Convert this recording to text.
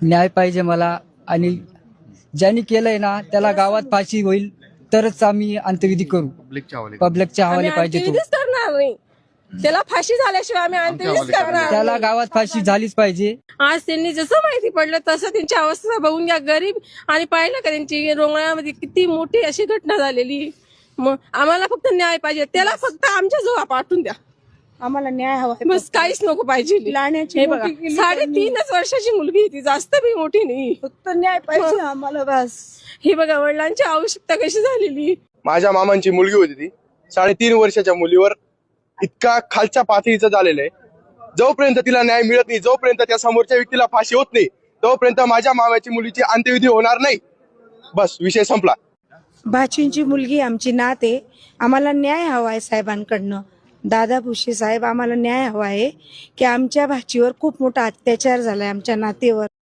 न्याय पाहिजे मला, आणि ज्यांनी केलंय ना त्याला गावात फाशी होईल तरच आम्ही अंत्यविधी करू. पब्लिकच्या आम्ही हवाले पाहिजे तो. अंत्यविधीच करणार नाही. त्याला फाशी झाल्याशिवाय आम्ही अंत्यविधीच करणार त्याला नाही. गावात फाशी झालीच पाहिजे. आज त्यांनी जसं माहिती पडलं तसं त्यांची अवस्था बघून घ्या, गरीब, आणि पाहिलं का त्यांची रोंगळ्यामध्ये किती मोठी अशी घटना झालेली. मग आम्हाला फक्त न्याय पाहिजे, त्याला फक्त आमच्या जवळ पाठवून द्या. आम्हाला न्याय हवा बस काहीच नको पाहिजे. लाण्याची हे बघा, मोठी केली 3.5 वर्षाची मुलगी आहे ती, जास्त बी मोठी नाही. फक्त न्याय पाहिजे आम्हाला बस. ही बघा वडिलांची आवश्यकता कशी झालेली. माझ्या मामांची मुलगी होती ती, 3.5 वर्षाच्या मुलीवर इतका खालच्या पातळीचं झालेलं आहे. जोपर्यंत तिला न्याय मिळत नाही, जोपर्यंत त्या समोरच्या व्यक्तीला फाशी होत नाही, तोपर्यंत माझ्या मामाची मुलीची अंत्यविधी होणार नाही. बस विषय संपला. भाचींची मुलगी आमची नात आहे. आम्हाला न्याय हवा आहे साहेबांकडनं. दादा भुसे साहेब, आम्हाला न्याय हवा आहे की आमच्या भाचीवर खूप मोठा अत्याचार झालाय आमच्या नातेवर.